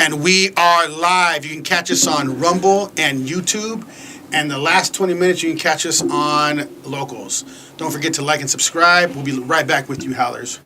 And we are live. You can catch us on Rumble and YouTube. And the last 20 minutes, you can catch us on Locals. Don't forget to like and subscribe. We'll be right back with you, Howlers.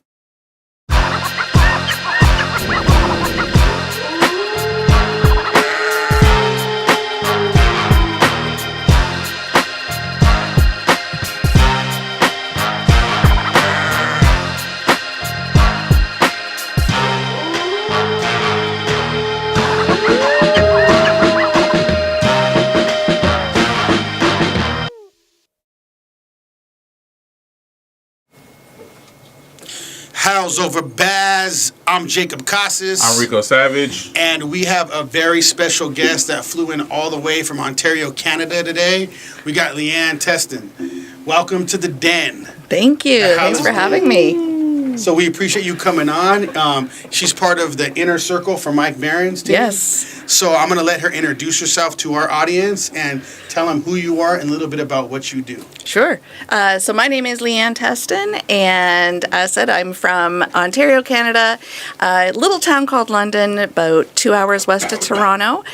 Howls over Baz. I'm Jacob Casas. I'm Rico Savage. And we have a very special guest that flew in all the way from Ontario, Canada today. We got Leanne Teston. Welcome to the Den. Thank you. Thanks for having me. So we appreciate you coming on. She's part of the Inner Circle for Mike Barron's team. Yes. So I'm going to let her introduce herself to our audience and tell them who you are and a little bit about what you do. Sure. So my name is Leanne Teston, and as I said, I'm from Ontario, Canada, a little town called London, about 2 hours west of Toronto.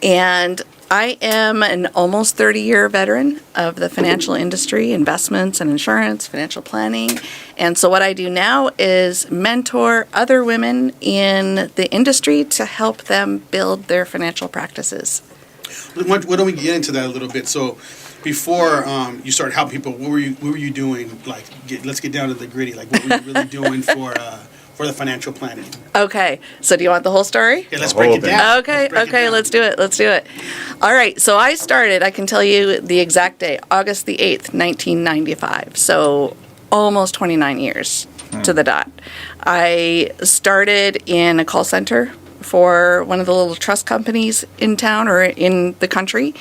And I am an almost 30-year veteran of the financial industry, investments and insurance, financial planning. And so what I do now is mentor other women in the industry to help them build their financial practices. Why don't we get into that a little bit? So before you started helping people, what were you doing? Like, let's get down to the gritty. Like, what were you really doing for the financial planning? Okay, so do you want the whole story? Yeah, let's break it down. Okay, let's do it. All right, so I can tell you the exact day, August the 8th, 1995. So almost 29 years to the dot. I started in a call center for one of the little trust companies in town or in the country.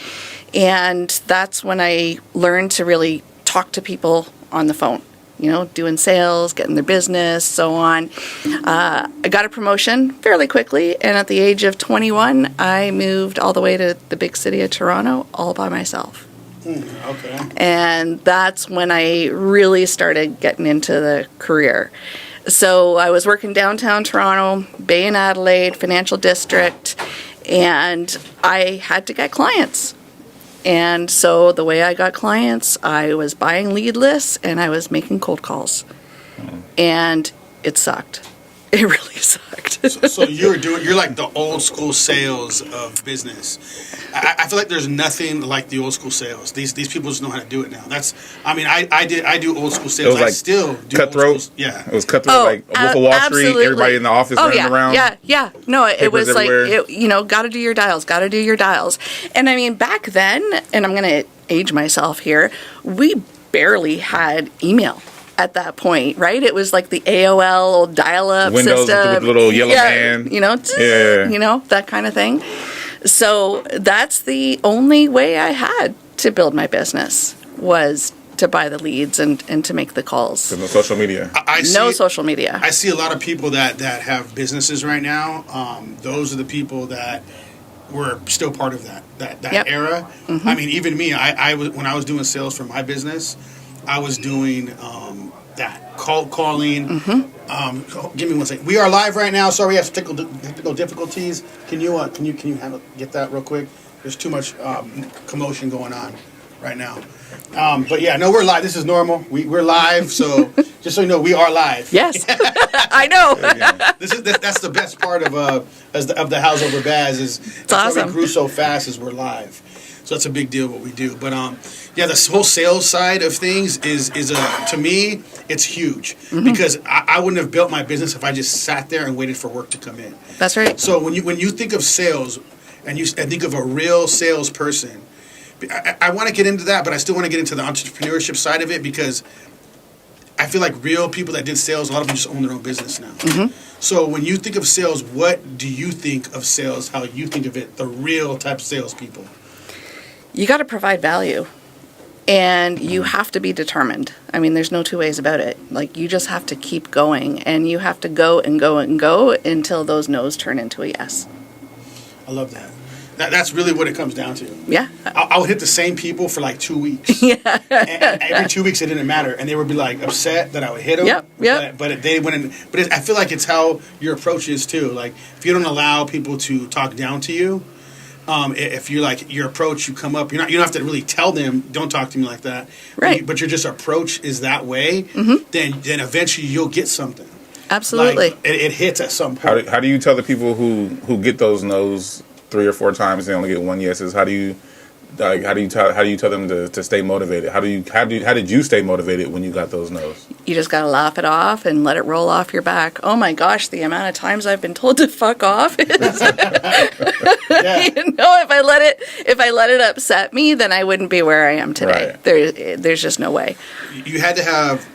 And that's when I learned to really talk to people on the phone. You know, doing sales, getting their business, so on. I got a promotion fairly quickly, and at the age of 21, I moved all the way to the big city of Toronto all by myself. Okay. And that's when I really started getting into the career. So I was working downtown Toronto, Bay and Adelaide, Financial District, and I had to get clients. And so the way I got clients, I was buying lead lists and I was making cold calls. And it sucked. It really sucked. So you're like the old school sales of business. I feel like there's nothing like the old school sales. These people just know how to do it now. I do old school sales. It was like I still do cutthroat. Old school, yeah. It was cutthroat, like Wolf of Wall absolutely. Street. Everybody in the office running around. Yeah. No, it was everywhere. like, got to do your dials. And I mean, back then, and I'm going to age myself here, we barely had email at that point, right? It was like the AOL dial-up Windows system. with the little yellow man. That kind of thing. So that's the only way I had to build my business was to buy the leads and to make the calls. There's no social media. No social media. I see a lot of people that have businesses right now. Those are the people that were still part of that Yep. era. Mm-hmm. I mean, even me, I was when I was doing sales for my business, I was doing that cold calling. Mm-hmm. Give me 1 second. We are live right now. Sorry, we have technical difficulties. Can you get that real quick? There's too much commotion going on right now. But yeah, no, we're live. This is normal. We're live. So just so you know, we are live. Yes, I know. That's the best part of the House Over Baz is it's awesome. Why we grew so fast is we're live. So that's a big deal what we do. But the whole sales side of things is to me it's huge because I wouldn't have built my business if I just sat there and waited for work to come in. That's right. So when you think of sales and think of a real salesperson, I want to get into that, but I still want to get into the entrepreneurship side of it because I feel like real people that did sales, a lot of them just own their own business now. Mm-hmm. So when you think of sales, what do you think of sales? How you think of it? The real type of salespeople. You got to provide value, and you have to be determined. I mean, there's no two ways about it. Like, you just have to keep going, and you have to go and go and go until those no's turn into a yes. I love that. That's really what it comes down to. Yeah. I would hit the same people for like 2 weeks. Yeah. And every 2 weeks it didn't matter, and they would be like upset that I would hit them. Yep. But they wouldn't. But I feel like it's how your approach is too. Like if you don't allow people to talk down to you, if you like your approach, you come up. You don't have to really tell them, don't talk to me like that. Right. But your just approach is that way. Then eventually you'll get something. Absolutely. Like, it hits at some point. How do you tell the people who get those no's 3 or 4 times and they only get 1 yeses? How do you tell them to stay motivated? How did you stay motivated when you got those no's? You just gotta laugh it off and let it roll off your back. Oh my gosh, the amount of times I've been told to fuck off is Yeah. you know, if I let it upset me, then I wouldn't be where I am today. Right. There's just no way. You had to have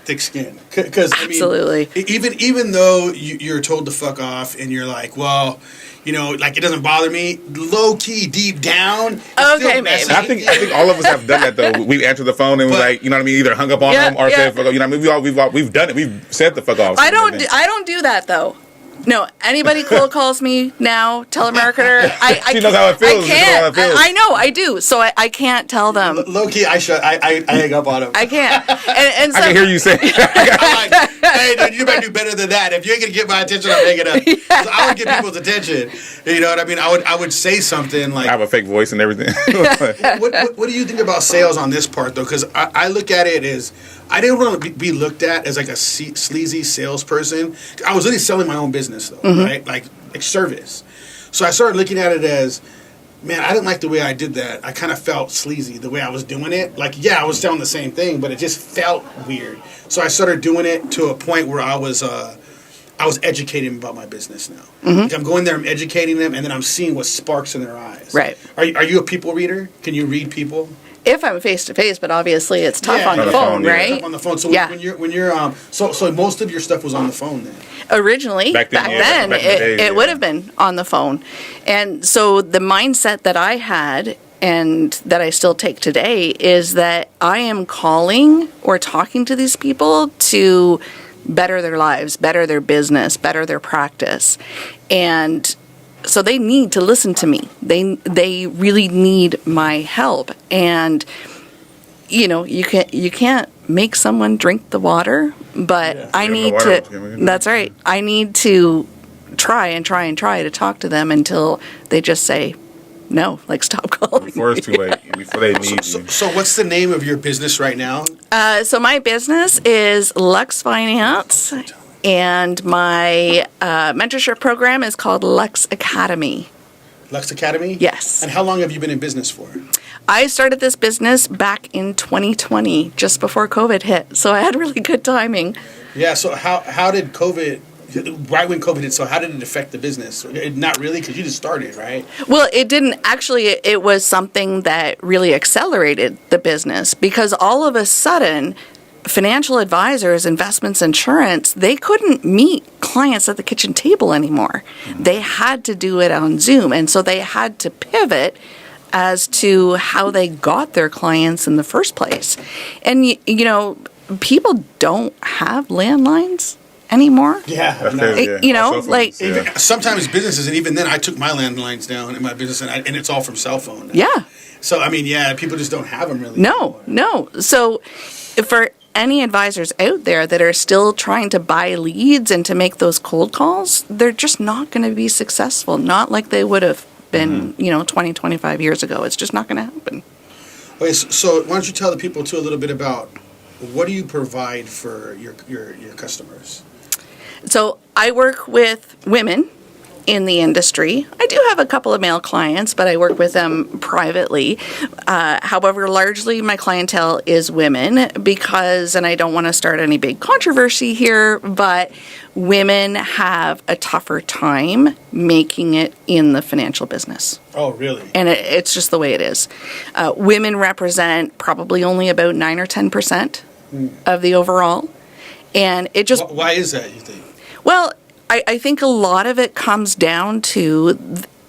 thick skin, because Absolutely. even though you're told to fuck off and you're like, well, like it doesn't bother me, low key deep down it's Okay, still maybe. messy. I think all of us have done that though. We've answered the phone and was like, you know what I mean, either hung up on them or said fuck off. You know what I mean? We've done it. We've said the fuck off. I don't do that though. No, anybody cold calls me now, telemarketer. She knows how it feels. I She knows how can't. it feels. I know, I do. So I can't tell them. Low key, I hang up on him. I can't. And so, I can hear you say. I'm like, hey, dude, you better do better than that. If you ain't gonna get my attention, I'm hanging up. 'Cause I would get people's attention. You know what I mean? I would say something like, I have a fake voice and everything. what do you think about sales on this part though? Because I look at it as, I didn't want to be looked at as like a sleazy salesperson. I was really selling my own business though, right? Like service. So I started looking at it as, man, I didn't like the way I did that. I kind of felt sleazy the way I was doing it. Like, yeah, I was selling the same thing, but it just felt weird. So I started doing it to a point where I was educating them about my business now. Like I'm going there, I'm educating them, and then I'm seeing what sparks in their eyes. Right. Are you a people reader? Can you read people? if I'm face to face, but obviously it's tough Yeah. on the On the phone, phone, yeah. right? On the phone. So Yeah. when you're so most of your stuff was on the phone then. Originally, Back then, yeah, back in the day, it would yeah. have been on the phone. And so the mindset that I had and that I still take today is that I am calling or talking to these people to better their lives, better their business, better their practice. And so they need to listen to me. They really need my help. And you know, you can't make someone drink the water, but Yeah. I Give 'em the need water, to. give 'em the- That's right. I need to try to talk to them until they just say no, like stop calling. Before it's too late, before they need you. So what's the name of your business right now? So my business is Lux Finance, and my mentorship program is called Lux Academy. Lux Academy? Yes. And how long have you been in business for? I started this business back in 2020, just before COVID hit, so I had really good timing. Yeah, so how did COVID, right when COVID hit, so how did it affect the business? Not really, because you just started, right? Well, it didn't actually. It was something that really accelerated the business because all of a sudden, financial advisors, investments, insurance, they couldn't meet clients at the kitchen table anymore. They had to do it on Zoom, and so they had to pivot as to how they got their clients in the first place. And you know, people don't have landlines anymore. Yeah. That's no. crazy, yeah. You know, Cell phones, like- yeah. Even, sometimes businesses, and even then, I took my landlines down in my business, and it's all from cell phone. Yeah. So I mean, yeah, people just don't have them really. No. So for any advisors out there that are still trying to buy leads and to make those cold calls, they're just not going to be successful. Not like they would have been, 20, 25 years ago. It's just not going to happen. Okay, so why don't you tell the people too a little bit about what do you provide for your customers? So I work with women in the industry. I do have a couple of male clients, but I work with them privately. However, largely my clientele is women because, and I don't want to start any big controversy here, but women have a tougher time making it in the financial business. Oh, really? And it's just the way it is. Women represent probably only about 9 or 10% of the overall. And it just... Why is that, you think? Well, I think a lot of it comes down to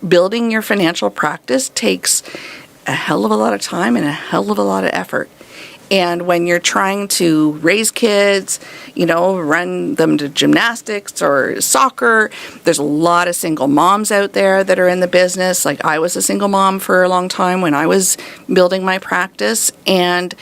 building your financial practice takes a hell of a lot of time and a hell of a lot of effort. And when you're trying to raise kids, run them to gymnastics or soccer, there's a lot of single moms out there that are in the business. Like I was a single mom for a long time when I was building my practice, and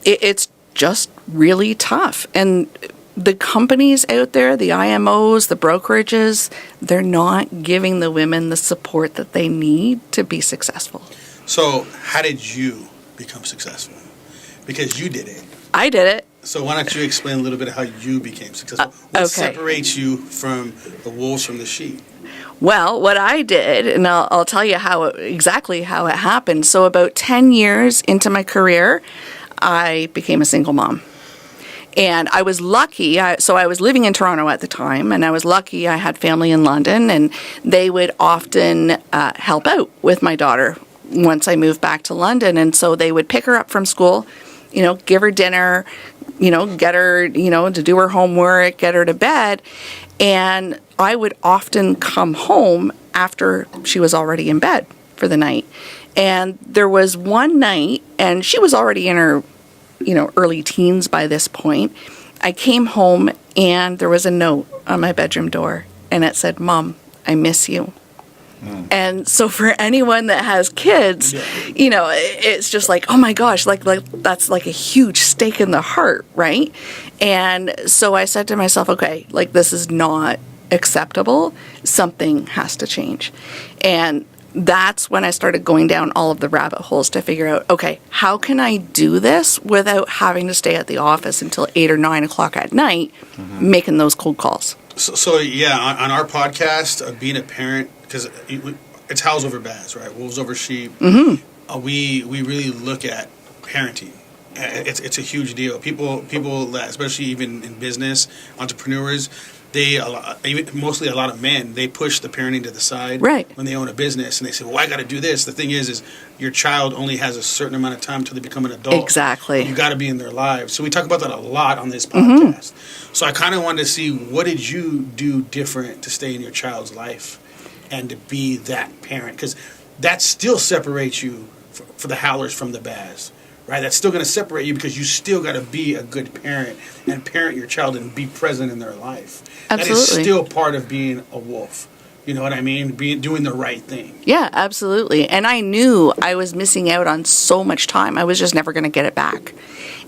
it's just really tough. And the companies out there, the IMOs, the brokerages, they're not giving the women the support that they need to be successful. So how did you become successful? Because you did it. I did it. So why don't you explain a little bit of how you became successful? What separates you from the wolves from the sheep? Well, what I did, and I'll tell you exactly how it happened. So about 10 years into my career, I became a single mom. And I was lucky, so I was living in Toronto at the time, and I was lucky I had family in London, and they would often help out with my daughter once I moved back to London. And so they would pick her up from school, give her dinner, get her, to do her homework, get her to bed. And I would often come home after she was already in bed for the night. And there was one night, and she was already in her early teens by this point. I came home and there was a note on my bedroom door and it said, "Mom, I miss you." And so for anyone that has kids, it's just like, oh my gosh, like that's like a huge stake in the heart, right? And so I said to myself, okay, like this is not acceptable. Something has to change. And that's when I started going down all of the rabbit holes to figure out, okay, how can I do this without having to stay at the office until 8 or 9 o'clock at night making those cold calls? So yeah, on our podcast, being a parent, because it's Hows over Baz, right? Wolves over sheep. Mm-hmm. We really look at parenting. It's a huge deal. People that, especially even in business, entrepreneurs, mostly a lot of men, they push the parenting to the side when they own a business, and they say, well, I got to do this. The thing is your child only has a certain amount of time until they become an adult. Exactly. You got to be in their lives. So we talk about that a lot on this podcast. So I kind of wanted to see, what did you do different to stay in your child's life and to be that parent? Because that still separates you for the Howlers from the Baz. Right, that's still going to separate you because you still got to be a good parent and parent your child and be present in their life. Absolutely. That is still part of being a wolf. You know what I mean? Doing the right thing. Yeah, absolutely. And I knew I was missing out on so much time. I was just never going to get it back.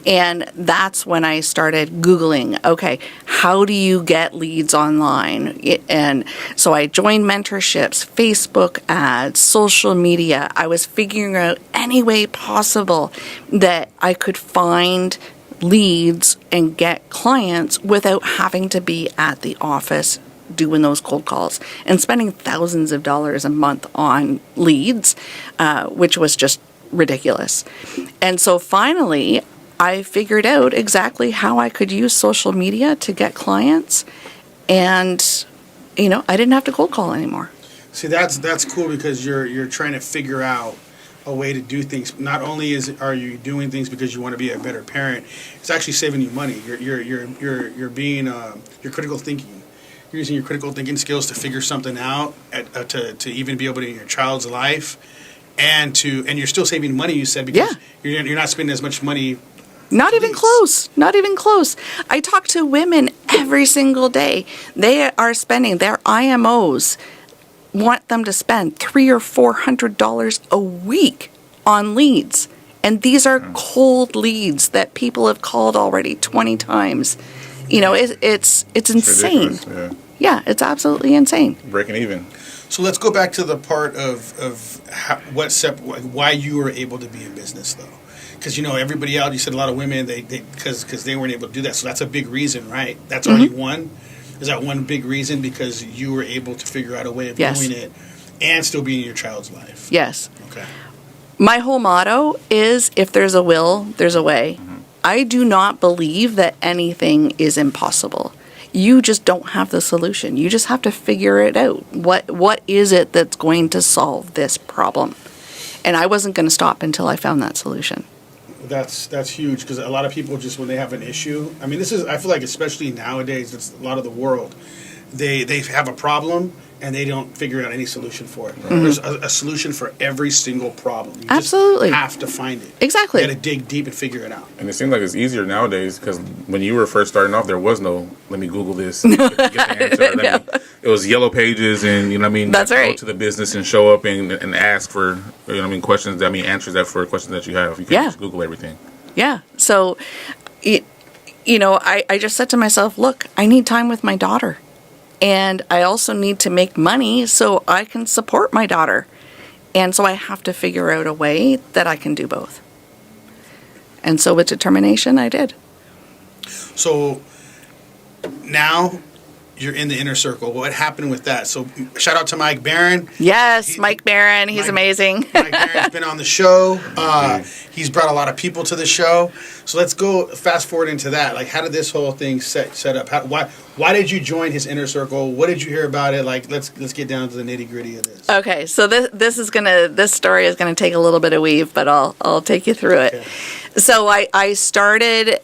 And that's when I started Googling, okay, how do you get leads online? And so I joined mentorships, Facebook ads, social media. I was figuring out any way possible that I could find leads and get clients without having to be at the office doing those cold calls and spending thousands of dollars a month on leads, which was just ridiculous. And so finally, I figured out exactly how I could use social media to get clients, and I didn't have to cold call anymore. See, that's cool, because you're trying to figure out a way to do things. Not only are you doing things because you want to be a better parent, it's actually saving you money. You're being your critical thinking. You're using your critical thinking skills to figure something out, to even be able to in your child's life, and you're still saving money. You said, because you're not spending as much money. Not even close. Not even close. I talk to women every single day. They are spending, their IMOs want them to spend $300 or $400 a week on leads. And these are cold leads that people have called already 20 times. It's insane. Yeah, it's absolutely insane. Breaking even. So let's go back to the part of why you were able to be in business, though. Because, everybody else, you said a lot of women, because they weren't able to do that. So that's a big reason, right? That's already one. Is that one big reason, because you were able to figure out a way of doing it and still be in your child's life? Yes. Okay. My whole motto is, if there's a will, there's a way. I do not believe that anything is impossible. You just don't have the solution. You just have to figure it out. What is it that's going to solve this problem? And I wasn't going to stop until I found that solution. That's huge, because a lot of people, just when they have an issue, I mean, I feel like especially nowadays, it's a lot of the world, they have a problem, and they don't figure out any solution for it. There's a solution for every single problem. You Absolutely. just have to find it. Exactly. You got to dig deep and figure it out. And it seems like it's easier nowadays because when you were first starting off, there was no, let me Google this, get the answer. It was yellow pages and, you know what I mean? That's right. Go to the business and show up and ask for, you know what I mean, questions, answers that for questions that you have. You can't just Google everything. Yeah. So, I just said to myself, look, I need time with my daughter. And I also need to make money so I can support my daughter. And so I have to figure out a way that I can do both. And so with determination, I did. So now you're in the inner circle. What happened with that? So shout out to Mike Barron. Yes, Mike Barron. He's amazing. Mike Barron's been on the show. He's brought a lot of people to the show. So let's go fast forward into that. Like, how did this whole thing set up? Why did you join his inner circle? What did you hear about it? Like, let's get down to the nitty gritty of this. Okay, so this story is gonna take a little bit of weave, but I'll take you through it. Okay. So I started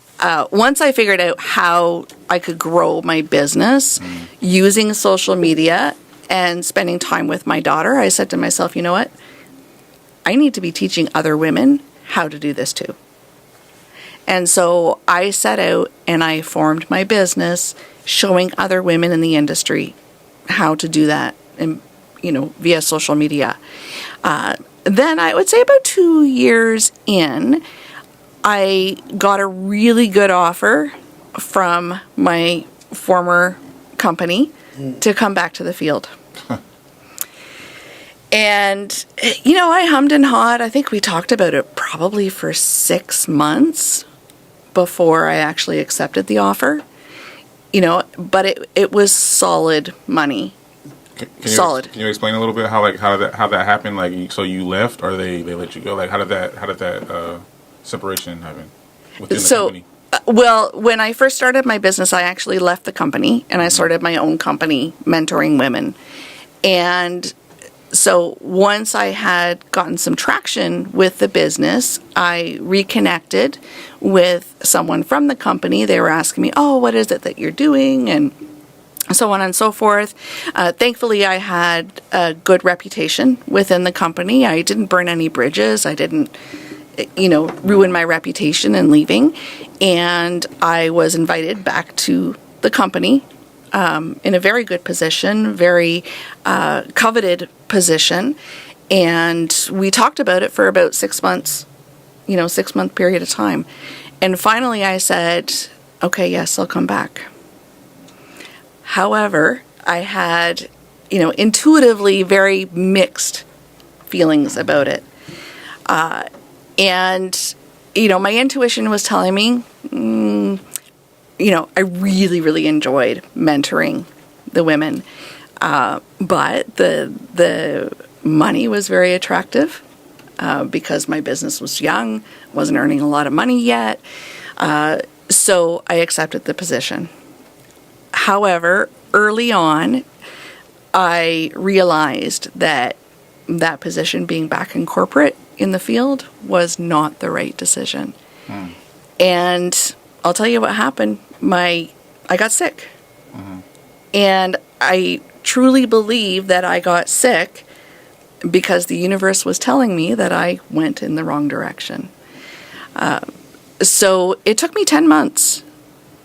once I figured out how I could grow my business using social media and spending time with my daughter. I said to myself, you know what? I need to be teaching other women how to do this too. And so I set out and I formed my business showing other women in the industry how to do that, and via social media. Then I would say about 2 years in, I got a really good offer from my former company to come back to the field. And, I hummed and hawed. I think we talked about it probably for 6 months before I actually accepted the offer. But it was solid money. Solid. Can you explain a little bit how that happened? Like, so you left, or they let you go? Like, how did that separation happen within the company? Well, when I first started my business, I actually left the company and I started my own company, mentoring women. And so once I had gotten some traction with the business, I reconnected with someone from the company. They were asking me, oh, what is it that you're doing? And so on and so forth. Thankfully, I had a good reputation within the company. I didn't burn any bridges. I didn't ruin my reputation in leaving. And I was invited back to the company in a very good position, very coveted position. And we talked about it for about 6 months, 6-month period of time. And finally I said, okay, yes, I'll come back. However, I had, intuitively very mixed feelings about it. And my intuition was telling me, I really, really enjoyed mentoring the women. But the money was very attractive because my business was young, wasn't earning a lot of money yet. So I accepted the position. However, early on, I realized that position being back in corporate in the field was not the right decision. And I'll tell you what happened. I got sick. And I truly believe that I got sick because the universe was telling me that I went in the wrong direction. So it took me 10 months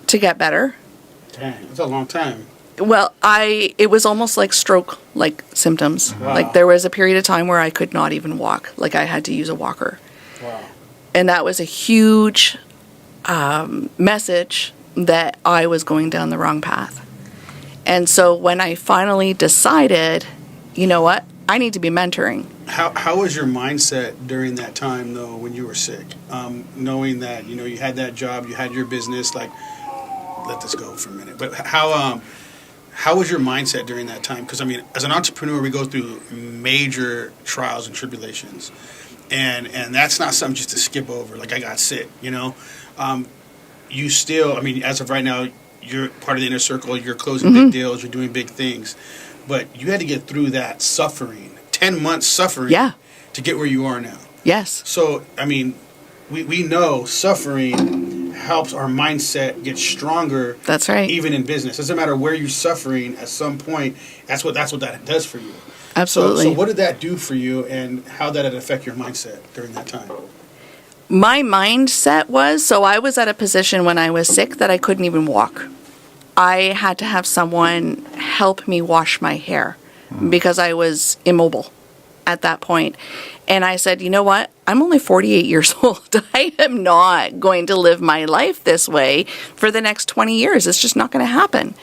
to get better. Dang, that's a long time. Well, it was almost like stroke-like symptoms. Wow. Like there was a period of time where I could not even walk. Like I had to use a walker. Wow. And that was a huge message that I was going down the wrong path. And so when I finally decided, you know what, I need to be mentoring. How was your mindset during that time, though, when you were sick? Knowing that, you had that job, you had your business, like, let this go for a minute. But how was your mindset during that time? Because, as an entrepreneur, we go through major trials and tribulations. And that's not something just to skip over. Like, I got sick, You still, as of right now, you're part of the inner circle. You're closing big deals. You're doing big things. But you had to get through that suffering, 10 months suffering to get where you are now. Yes. So, we know suffering helps our mindset get stronger. That's right. Even in business, doesn't matter where you're suffering. At some point, that's what that does for you. Absolutely. So what did that do for you, and how did it affect your mindset during that time? My mindset was, so I was at a position when I was sick that I couldn't even walk. I had to have someone help me wash my hair because I was immobile at that point. And I said, you know what? I'm only 48 years old. I am not going to live my life this way for the next 20 years. It's just not going to happen.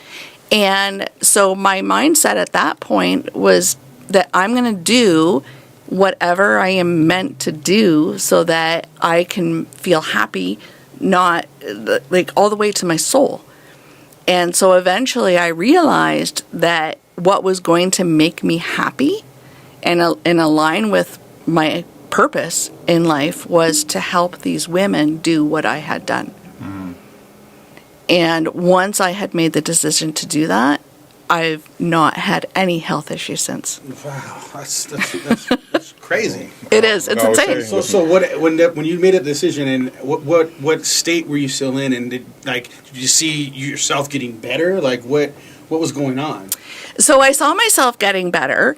And so my mindset at that point was that I'm going to do whatever I am meant to do so that I can feel happy, not like all the way to my soul. And so eventually I realized that what was going to make me happy and align with my purpose in life was to help these women do what I had done. And once I had made the decision to do that, I've not had any health issues since. Wow, that's crazy. It is. It's No, insane. it's- So when you made a decision, and what state were you still in, and did you see yourself getting better? Like what was going on? So I saw myself getting better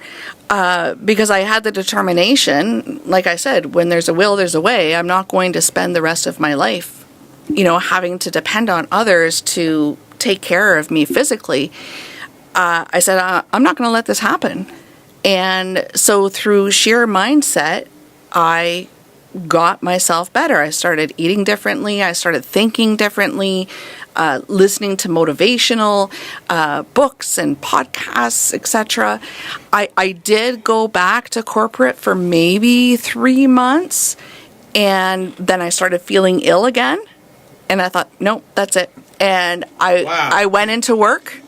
because I had the determination. Like I said, when there's a will, there's a way. I'm not going to spend the rest of my life, having to depend on others to take care of me physically. I said, I'm not going to let this happen. And so through sheer mindset, I got myself better. I started eating differently. I started thinking differently, listening to motivational books and podcasts, etc. I did go back to corporate for maybe 3 months, and then I started feeling ill again. And I thought, nope, that's it. And I went into work.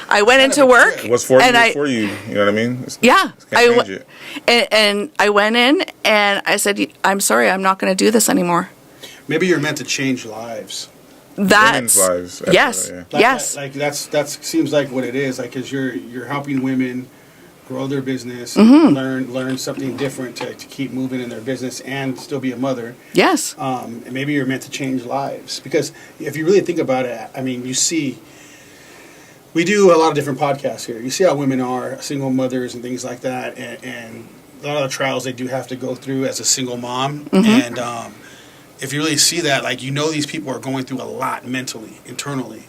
I went into work. What's 40 and years for you? You know what I mean? Yeah. Can't change it. And I went in and I said, I'm sorry, I'm not going to do this anymore. Maybe you're meant to change lives. Women's lives. That's Yes. right, Yes. That seems like what it is. Like, 'cause you're helping women grow their business, Mm-hmm. learn something different to keep moving in their business and still be a mother. Yes. And maybe you're meant to change lives, because if you really think about it, I mean, we do a lot of different podcasts here. You see how women are single mothers and things like that, and a lot of the trials they do have to go through as a single mom. And if you really see that, like, these people are going through a lot mentally, internally.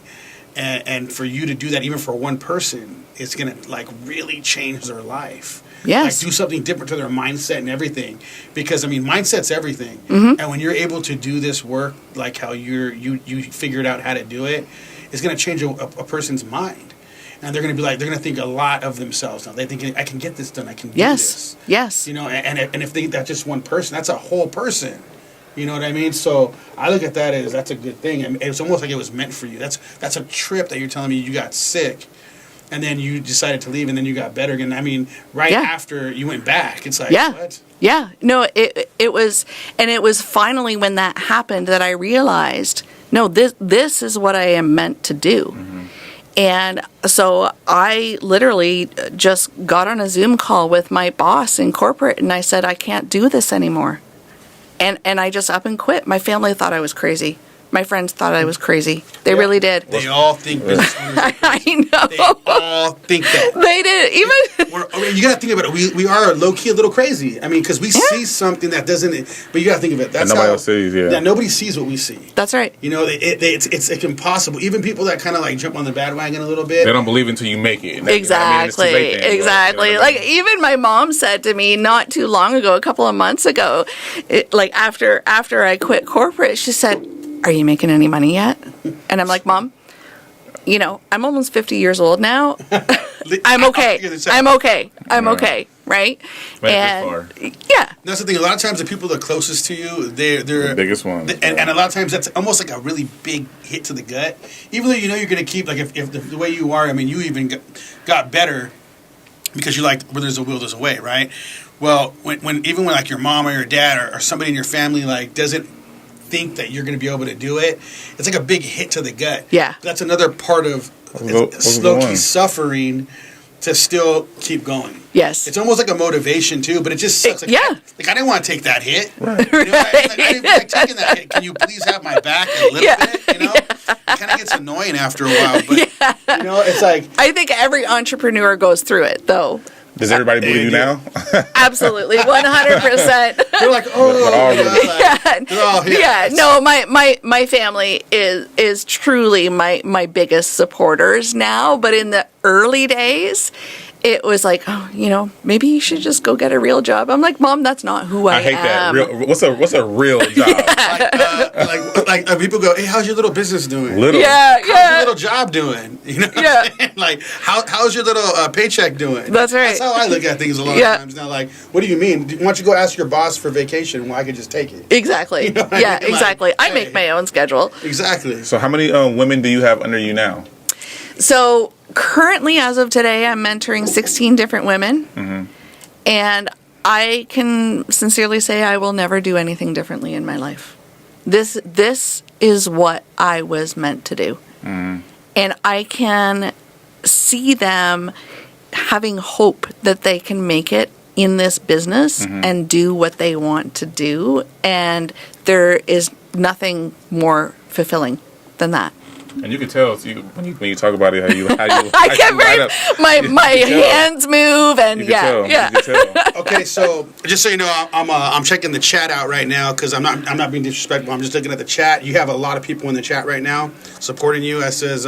And for you to do that, even for one person, it's going to, like, really change their life. Yes. Like, do something different to their mindset and everything. Because, I mean, mindset's everything. And when you're able to do this work, like how you figured out how to do it, it's going to change a person's mind. And they're going to think a lot of themselves now. They think, I can get this done. I can do this. Yes. And if that's just one person, that's a whole person. You know what I mean? So I look at that as that's a good thing. And it's almost like it was meant for you. That's a trip that you're telling me you got sick, and then you decided to leave, and then you got better again. I mean, after you went back, it's like, what? Yeah. No, it was, and it was finally when that happened that I realized, no, this is what I am meant to do. And so I literally just got on a Zoom call with my boss in corporate, and I said, I can't do this anymore. And I just up and quit. My family thought I was crazy. My friends thought I was crazy. They really did. They all think business owners are crazy. I know. They all think that. They did. You got to think about it. We are low key a little crazy. I mean, because we see something that doesn't. But you got to think of it. That's nobody else sees, yeah. Yeah, nobody sees what we see. That's right. It's impossible. Even people that kind of like jump on the bandwagon a little bit. They don't believe until you make it. Exactly. Exactly. Like, even my mom said to me not too long ago, a couple of months ago, after I quit corporate, she said, are you making any money yet? And I'm like, Mom, I'm almost 50 years old now. I'm okay. I'm okay. Right? And yeah. That's the thing. A lot of times the people that are closest to you, they're the biggest ones. And a lot of times that's almost like a really big hit to the gut. Even though you're going to keep, like, if the way you are, I mean, you even got better because you like, where there's a will, there's a way, right? Well, when like your mom or your dad or somebody in your family, like, doesn't think that you're going to be able to do it, it's like a big hit to the gut. Yeah. That's another part of slow key suffering, to still keep going. Yes. It's almost like a motivation too, but it just sucks. Like, Yeah. Like I didn't want to take that hit. Right. You know, I didn't like taking that hit. Can you please have my back a little bit? You know, it kind of gets annoying after a while. But you know, it's like I think every entrepreneur goes through it, though. Does everybody believe you now? Absolutely, 100%. they're like, oh, you know, they're all here. Yeah, no, my family is truly my biggest supporters now. But in the early days, it was like, oh, you know, maybe you should just go get a real job. I'm like, Mom, that's not who I I hate am. that. What's a real job? Like people go, hey, how's your little business doing? Little. Yeah, How's your yeah. little job doing? You know, what Yeah. I'm saying? Like how's your little paycheck doing? That's right. That's how I look at things a lot Yeah. of times now. Like, what do you mean? Why don't you go ask your boss for vacation? Well, I could just take it. Exactly. You know what I Yeah, mean? Like, exactly. I hey. make my own schedule. Exactly. So how many women do you have under you now? So currently, as of today, I'm mentoring 16 different women. Mm-hmm. And I can sincerely say I will never do anything differently in my life. This is what I was meant to do. Mm-hmm. And I can see them having hope that they can make it in this business Mm-hmm. and do what they want to do. And there is nothing more fulfilling than that. And you can tell when you talk about it how you I get light up. my You can tell. hands move and You can tell. yeah. You can tell. Okay, so just so you know, I'm checking the chat out right now because I'm not being disrespectful. I'm just looking at the chat. You have a lot of people in the chat right now supporting you. It says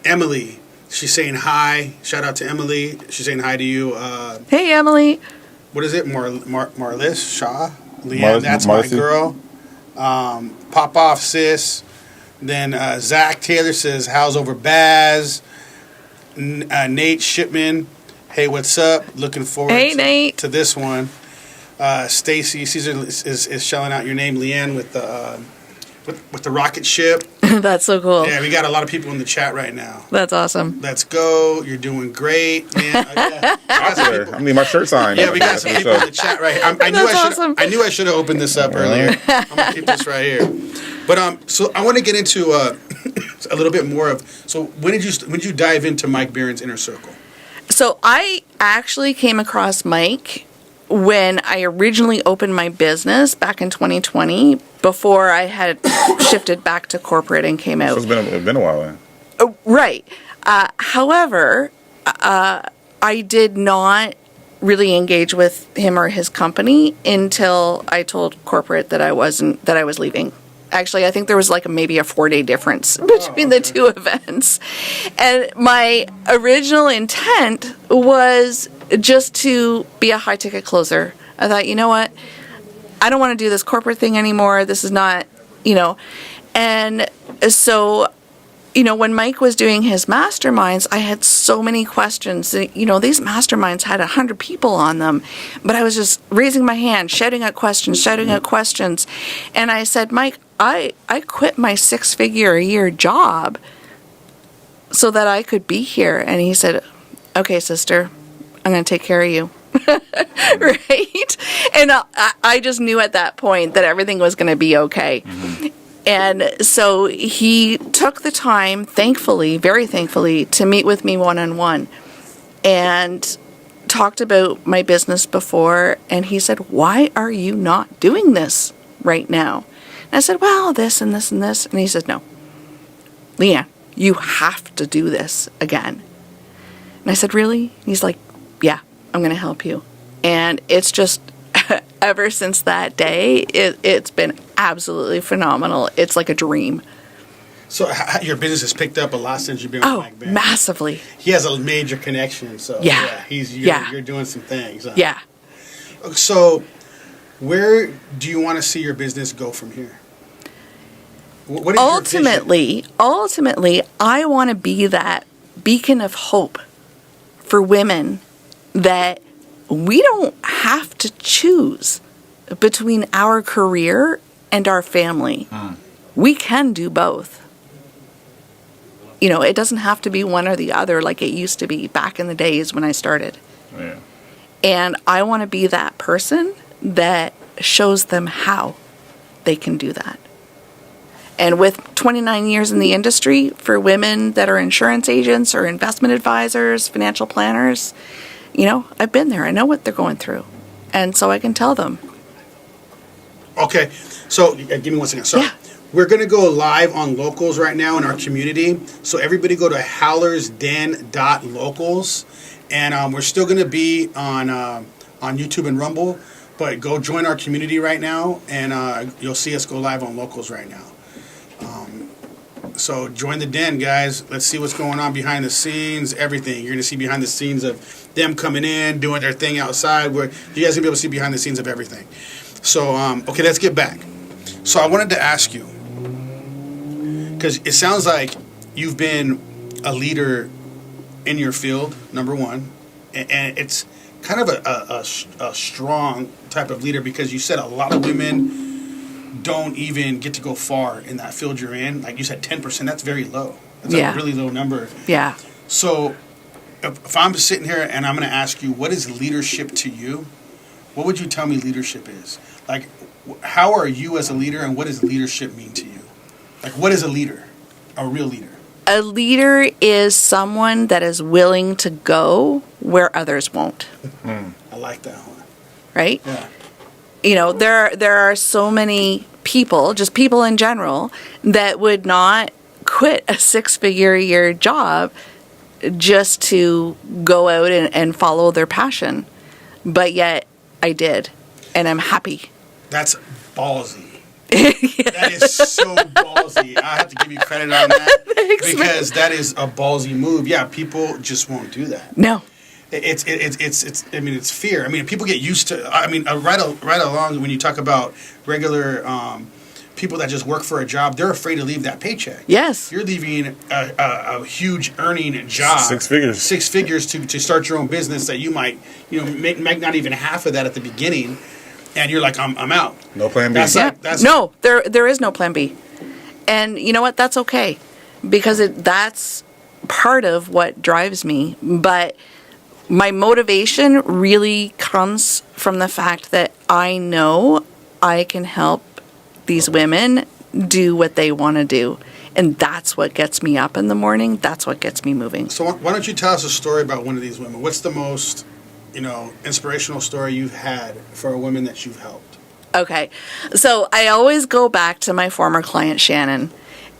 Emily. She's saying hi. Shout out to Emily. She's saying hi to you. Hey, Emily. What is it? Marlis Shaw. Leanne, Marlis- that's Marcy. my girl. Pop off, sis. Then Zach Taylor says, "How's over Baz?" Nate Shipman, hey, what's up? Looking forward Hey, Nate. to this one. Stacy Caesar is shelling out your name, Leanne, with the rocket ship. That's so cool. Yeah, we got a lot of people in the chat right now. That's awesome. Let's go. You're doing great, man. Yeah. I need my shirt signed. Yeah, we got some people in the chat right here. I knew That's awesome. I should have opened this up earlier. I'm gonna keep this right here. But so I want to get into a little bit more of. So when did you dive into Mike Barron's Inner Circle? So I actually came across Mike when I originally opened my business back in 2020, before I had shifted back to corporate and came out. So it's been a while then. Right. However, I did not really engage with him or his company until I told corporate that I was leaving. Actually, I think there was maybe a 4-day difference between the two events. And my original intent was just to be a high ticket closer. I thought, you know what? I don't want to do this corporate thing anymore. This is not, And so, when Mike was doing his masterminds, I had so many questions. These masterminds had 100 people on them, but I was just raising my hand, shouting out questions. And I said, Mike, I quit my 6-figure a year job so that I could be here. And he said, okay, sister, I'm going to take care of you. Right? And I just knew at that point that everything was going to be okay. Mm-hmm. And so he took the time, thankfully, very thankfully, to meet with me one-on-one and talked about my business before. And he said, why are you not doing this right now? And I said, well, this and this and this. And he said, no, Leanne, you have to do this again. And I said, really? And he's like, yeah, I'm going to help you. And it's just, ever since that day, it's been absolutely phenomenal. It's like a dream. So your business has picked up a lot since you've been with Mike Barron. Massively. He has a major connection. So you're doing some things. Yeah. So where do you want to see your business go from here? What is your vision? Ultimately, I want to be that beacon of hope for women that we don't have to choose between our career and our family. We can do both. It doesn't have to be one or the other like it used to be back in the days when I started. Yeah. And I want to be that person that shows them how they can do that. And with 29 years in the industry, for women that are insurance agents or investment advisors, financial planners, I've been there. I know what they're going through. And so I can tell them. Okay, so give me one second. Sorry. Yeah. We're going to go live on Locals right now in our community. So everybody go to howlersden.locals. And we're still going to be on YouTube and Rumble. But go join our community right now, and you'll see us go live on Locals right now. So join the den, guys. Let's see what's going on behind the scenes, everything. You're going to see behind the scenes of them coming in, doing their thing outside. Where you guys going to be able to see behind the scenes of everything. So, okay, let's get back. So I wanted to ask you, because it sounds like you've been a leader in your field, number one, and it's kind of a strong type of leader, because you said a lot of women don't even get to go far in that field you're in. Like you said, 10%, that's very low. That's a really low number. Yeah. So if I'm sitting here and I'm going to ask you, what is leadership to you? What would you tell me leadership is? Like, how are you as a leader, and what does leadership mean to you? Like, what is a leader? A real leader? A leader is someone that is willing to go where others won't. I like that one. Right? Yeah. There are so many people, just people in general, that would not quit a 6-figure a year job just to go out and follow their passion. But yet I did, and I'm happy. That's ballsy. That is so ballsy. I have to give you credit on that. Thanks, because that is a ballsy move. Yeah, people just won't do that. No. It's I mean, it's fear. I mean, people get used to. I mean, right along when you talk about regular people that just work for a job, they're afraid to leave that paycheck. Yes. You're leaving a huge earning job, 6 figures, 6 figures to start your own business that you might make not even half of that at the beginning, and you're like, I'm out. No plan B. No, there is no plan B, and you know what? That's okay, because that's part of what drives me, but. My motivation really comes from the fact that I know I can help these women do what they want to do. And that's what gets me up in the morning. That's what gets me moving. So why don't you tell us a story about one of these women? What's the most, inspirational story you've had for a woman that you've helped? Okay. So I always go back to my former client, Shannon.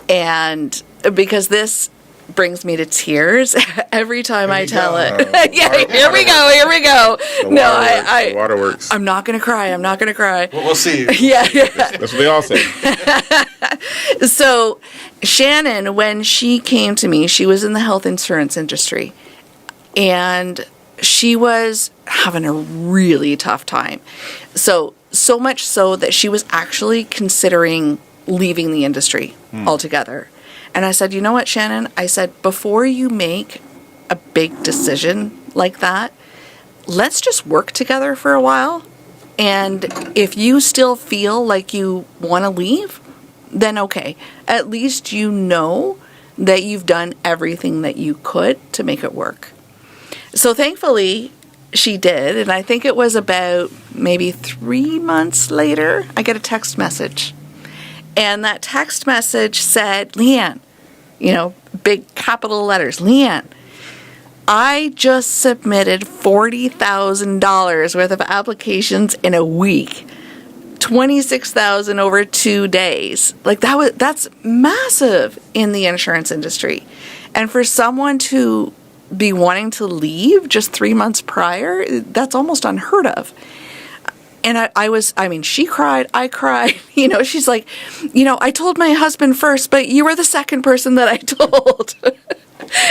And because this brings me to tears every time I tell it. Here we go. The waterworks. I'm not going to cry. Well, we'll see. Yeah. That's what they all say. So Shannon, when she came to me, she was in the health insurance industry, and she was having a really tough time. So much so that she was actually considering leaving the industry altogether. And I said, you know what, Shannon? I said, before you make a big decision like that, let's just work together for a while. And if you still feel like you want to leave, then okay. At least you know that you've done everything that you could to make it work. So thankfully, she did. And I think it was about maybe 3 months later, I get a text message. And that text message said, Leanne, big capital letters, Leanne, I just submitted $40,000 worth of applications in a week. 26,000 over 2 days. Like that's massive in the insurance industry. And for someone to be wanting to leave just 3 months prior, that's almost unheard of. And she cried, I cried, she's like, I told my husband first, but you were the second person that I told.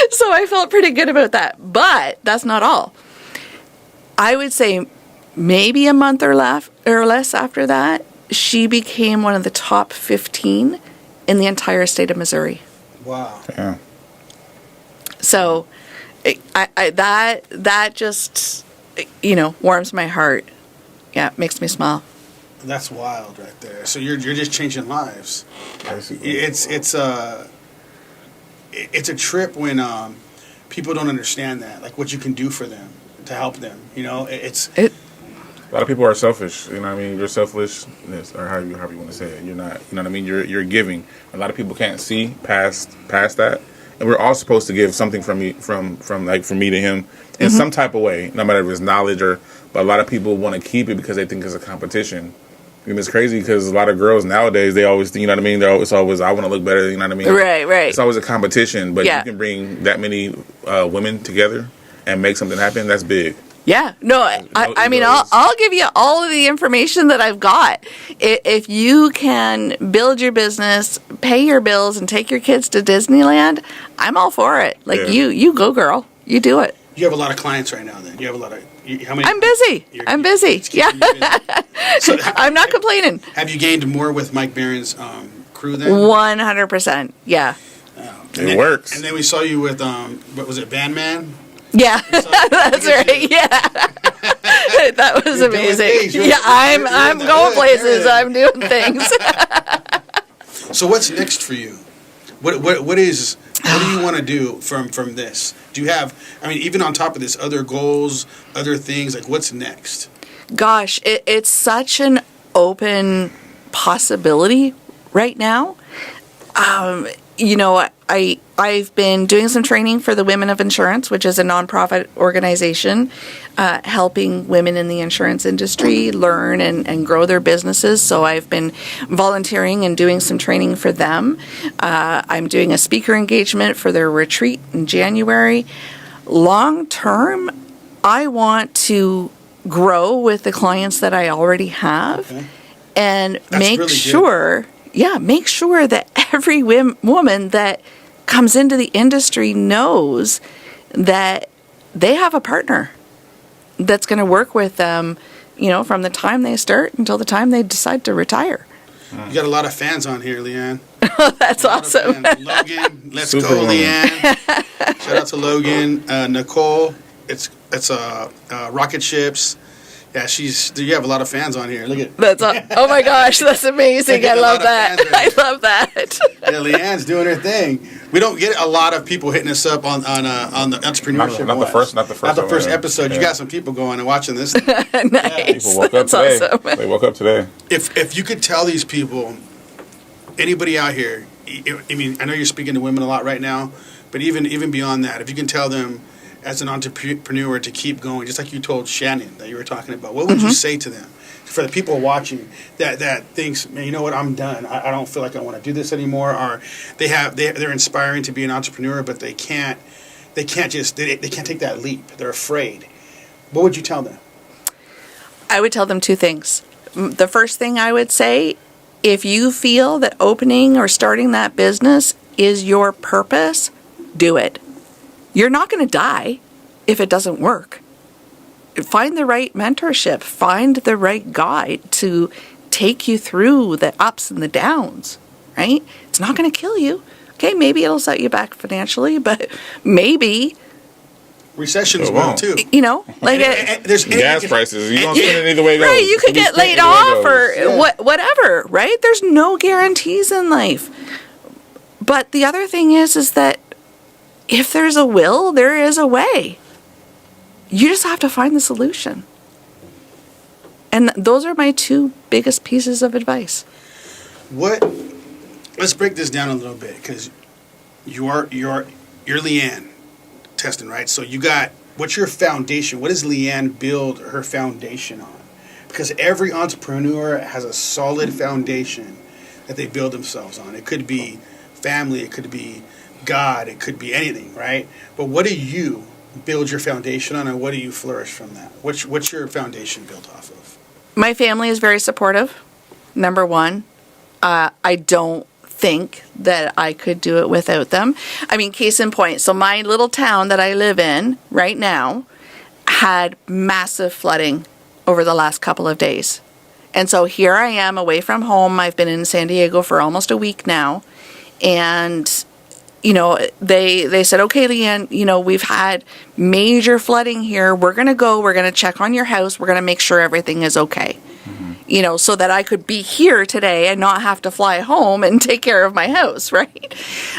So I felt pretty good about that. But that's not all. I would say maybe a month or less after that, she became one of the top 15 in the entire state of Missouri. Wow. Yeah. So that just, warms my heart. Yeah, it makes me smile. That's wild right there. So you're just changing lives. Basically. It's a trip when people don't understand that, like what you can do for them to help them. A lot of people are selfish. You know what I mean? You're selflessness, or however you want to say it. You're not. You know what I mean? You're giving. A lot of people can't see past that, and we're all supposed to give something from me to him in some type of way, no matter if it's knowledge or. But a lot of people want to keep it because they think it's a competition. And it's crazy because a lot of girls nowadays, they always, you know what I mean? It's always, I want to look better, you know what I mean? Right. It's always a competition, but Yeah. you can bring that many women together and make something happen, that's big. Yeah, no, I mean, I'll give you all of the information that I've got. If you can build your business, pay your bills, and take your kids to Disneyland, I'm all for it. Like, Yeah. you go, girl. You do it. You have a lot of clients right now. Then you have a lot of. How many? I'm busy. I'm busy. It's Yeah, keeping you busy. So, I'm not complaining. have you gained more with Mike Barron's crew then? 100%. Yeah. It works. And then we saw you with what was it, Van Man? Yeah, that's right. Yeah, that was You're doing amazing. things. You're- Yeah, you're I'm doing going that. places. Good. I'm doing things. So what's next for you? What do you want to do from this? Do you have? I mean, even on top of this, other goals, other things. Like, what's next? Gosh, it's such an open possibility right now. You know, I've been doing some training for the Women of Insurance, which is a nonprofit organization helping women in the insurance industry learn and grow their businesses. So I've been volunteering and doing some training for them. I'm doing a speaker engagement for their retreat in January. Long term, I want to grow with the clients that I already have and make really good. sure. Yeah, make sure that every woman that comes into the industry knows that they have a partner that's going to work with them, you know, from the time they start until the time they decide to retire. You got a lot of fans on here, Leanne. That's A lot of awesome. fans. Logan, let's go, Superwoman. Leanne. Shout out to Logan, Nicole. It's Rocket Ships. Yeah, you have a lot of fans on here. Look at Oh my gosh, that's amazing. Getting I a lot love of that. fans right I love that. yeah, Leanne's doing her thing. We don't get a lot of people hitting us up on the entrepreneurship. Not the ones. first Not the one, first yeah. episode. You Yeah. got some people going and watching this. Nice. People woke up That's today. awesome. They woke up today. If you could tell these people, anybody out here, I mean, I know you're speaking to women a lot right now, but even beyond that, if you can tell them as an entrepreneur to keep going, just like you told Shannon that you were talking about, what would you say to them? For the people watching that thinks, man, you know what, I'm done. I don't feel like I want to do this anymore. Or they're inspiring to be an entrepreneur, but they can't take that leap. They're afraid. What would you tell them? I would tell them two things. The first thing I would say, if you feel that opening or starting that business is your purpose, do it. You're not going to die if it doesn't work. Find the right mentorship. Find the right guide to take you through the ups and the downs, right? It's not going to kill you. Okay, maybe it'll set you back financially, but maybe, Recessions It will won't. too. you know, like There's Gas prices. You're going to spend it either way it goes. right, you could You'll get spend it laid either way it off goes. or whatever, right? There's no guarantees in life. But the other thing is that if there's a will, there is a way. You just have to find the solution. And those are my two biggest pieces of advice. Let's break this down a little bit, because you're Leanne Teston, right? So what's your foundation? What does Leanne build her foundation on? Because every entrepreneur has a solid foundation that they build themselves on. It could be family, it could be God, it could be anything, right? But what do you build your foundation on, and what do you flourish from that? What's your foundation built off of? My family is very supportive, number one. I don't think that I could do it without them. I mean, case in point, so my little town that I live in right now had massive flooding over the last couple of days. And so here I am away from home. I've been in San Diego for almost a week now. And they said, okay, Leanne, we've had major flooding here. We're going to check on your house. We're going to make sure everything is okay. So that I could be here today and not have to fly home and take care of my house, right?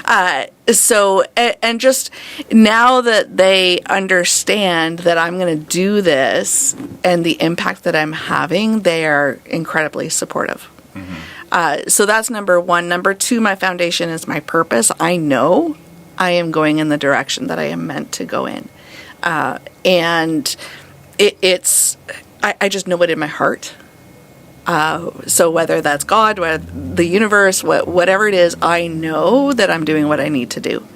And just now that they understand that I'm going to do this and the impact that I'm having, they are incredibly supportive. So that's number one. Number two, my foundation is my purpose. I know I am going in the direction that I am meant to go in. And I just know it in my heart. So whether that's God, whether the universe, whatever it is, I know that I'm doing what I need to do.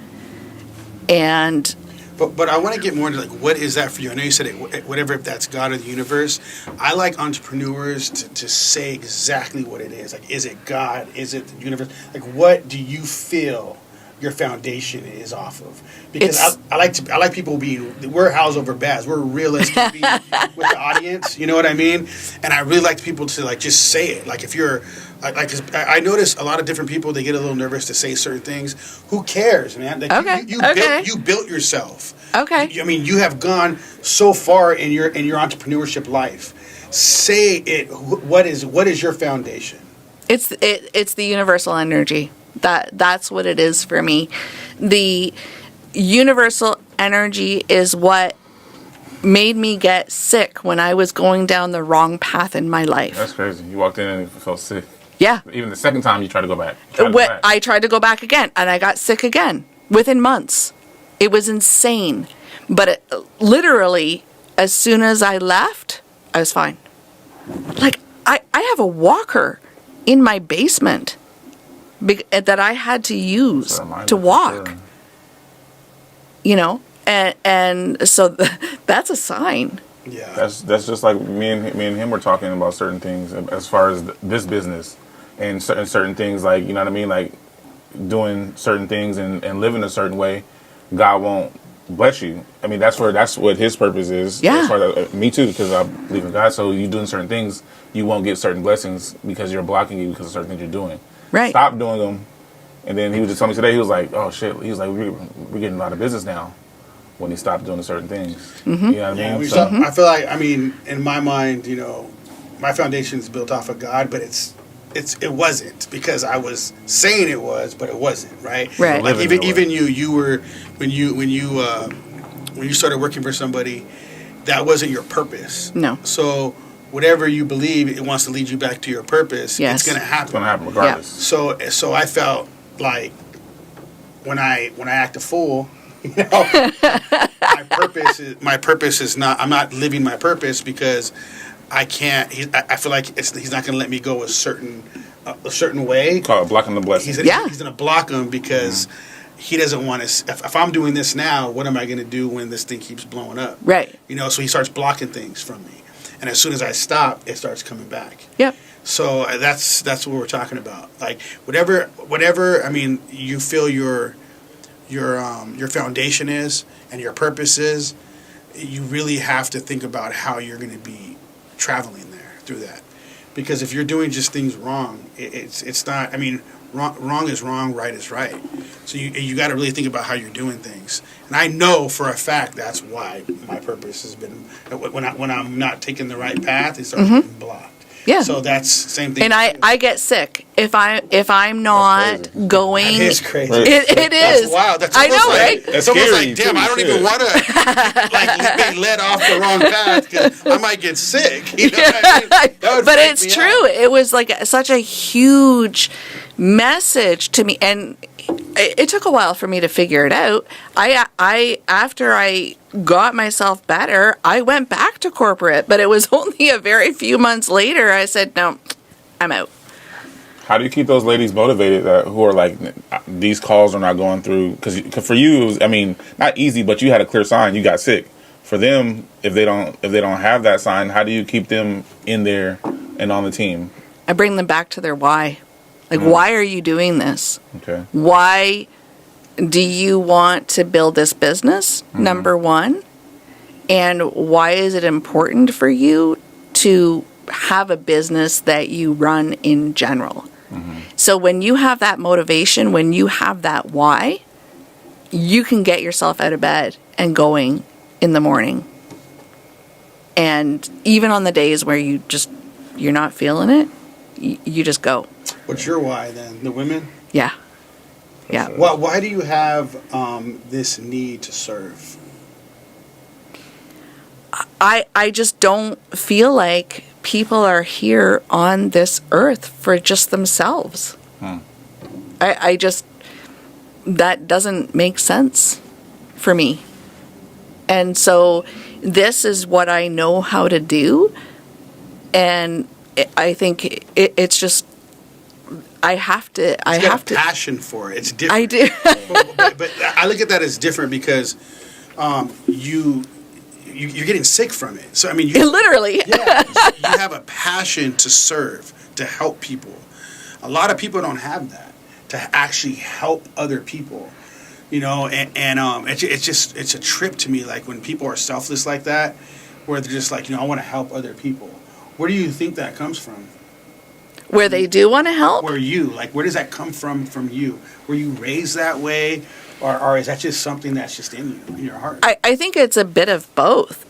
And But I want to get more into what is that for you? I know you said it, whatever, if that's God or the universe. I like entrepreneurs to say exactly what it is. Is it God? Is it the universe? What do you feel your foundation is off of? Because I like people we're house over baths. We're realistic with the audience. You know what I mean? And I really like people to just say it. If you're 'cause I notice a lot of different people, they get a little nervous to say certain things. Who cares, man? Okay. You built yourself. Okay. You have gone so far in your entrepreneurship life. Say it. What is your foundation? It's the universal energy. That's what it is for me. The universal energy is what made me get sick when I was going down the wrong path in my life. That's crazy. You walked in and you felt sick. Yeah. Even the second time you tried to go back. I tried to go back again, and I got sick again within months. It was insane. But literally, as soon as I left, I was fine. I have a walker in my basement that I had to use to walk. Sure. And so that's a sign. Yeah. That's just like me and him were talking about certain things as far as this business and certain things, you know what I mean, doing certain things and living a certain way. God won't bless you. I mean, that's what His purpose is. Yeah. As far as, me too, because I believe in God. So you doing certain things, you won't get certain blessings because you're blocking you because of certain things you're doing. Right. Stop doing them. And then he was just telling me today, he was like, oh shit, he was like, we're getting a lot of business now when he stopped doing certain things. Mm-hmm. You know what I mean? So, I feel like, in my mind, my foundation is built off of God, but it wasn't, because I was saying it was, but it wasn't, right? Right. Even you were when you started working for somebody, that wasn't your purpose. No. So whatever you believe, it wants to lead you back to your purpose. Yes. It's going to happen. It's going to happen regardless. So I felt like when I act a fool, my purpose is not. I'm not living my purpose because I can't. I feel like he's not going to let me go a certain way. Call it blocking the blessing. He's going to block him because he doesn't want to. If I'm doing this now, what am I going to do when this thing keeps blowing up? Right. So he starts blocking things from me, and as soon as I stop, it starts coming back. Yep. So that's what we're talking about. Whatever. You feel your foundation is and your purpose is, you really have to think about how you're going to be traveling there through that. Because if you're doing just things wrong, it's not. Wrong is wrong, right is right. So you got to really think about how you're doing things. And I know for a fact that's why my purpose has been, when I'm not taking the right path, it starts getting blocked. Yeah. So that's the same thing. And I get sick if I'm not going. That is crazy. It is. That's wild. That's I know, almost right? It's almost scary, like, damn, too, I don't shit. even want to be led off the wrong path because I might get sick. You know what I mean? That would But freak it's me true. out. It was such a message to me, and it took a while for me to figure it out. After I got myself better, I went back to corporate, but it was only a very few months later I said, no, I'm out. How do you keep those ladies motivated who are like, these calls are not going through? Because for you, it was, not easy, but you had a clear sign. You got sick. For them, if they don't have that sign, how do you keep them in there and on the team? I bring them back to their why. Why are you doing this? Okay. Why do you want to build this business? Number one. And why is it important for you to have a business that you run in general? So when you have that motivation, when you have that why, you can get yourself out of bed and going in the morning. And even on the days where you're not feeling it, you just go. What's your why then? The women? Yeah. Yeah. Why do you have this need to serve? I just don't feel like people are here on this earth for just themselves. I just, that doesn't make sense for me. And so this is what I know how to do. And I think it's just, I have to. Passion for it. It's different. I do. but I look at that as different because you're getting sick from it. So I mean, Literally. yeah, you have a passion to serve, to help people. A lot of people don't have that, to actually help other people. You know, and it's a trip to me, like when people are selfless like that, where they're just like, I want to help other people. Where do you think that comes from? Where they do want to help? Where does that come from you? Were you raised that way? Or is that just something that's just in you, in your heart? I think it's a bit of both.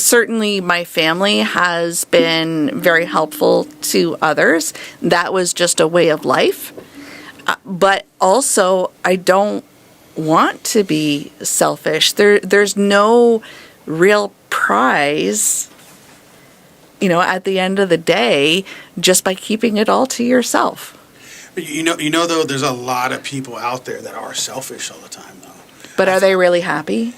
Certainly my family has been very helpful to others. That was just a way of life. But also, I don't want to be selfish. There's no real prize, at the end of the day, just by keeping it all to yourself. You know though, there's a lot of people out there that are selfish all the time though. But are they really happy?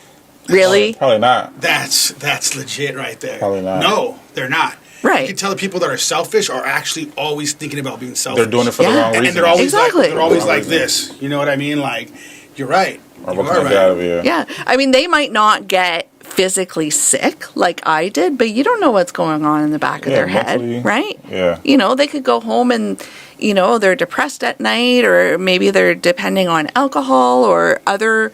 Really? Probably not. That's legit right there. Probably not. No, they're not. Right. You can tell the people that are selfish are actually always thinking about being selfish. They're doing it for the wrong reason. And they're always Exactly. like this. You know what I mean? Like, you're right. Or You what are can I right. get out of here? Yeah. I mean, they might not get physically sick like I did, but you don't know what's going on in the back of Yeah, their head, mentally, right? yeah. They could go home and, they're depressed at night, or maybe they're depending on alcohol or other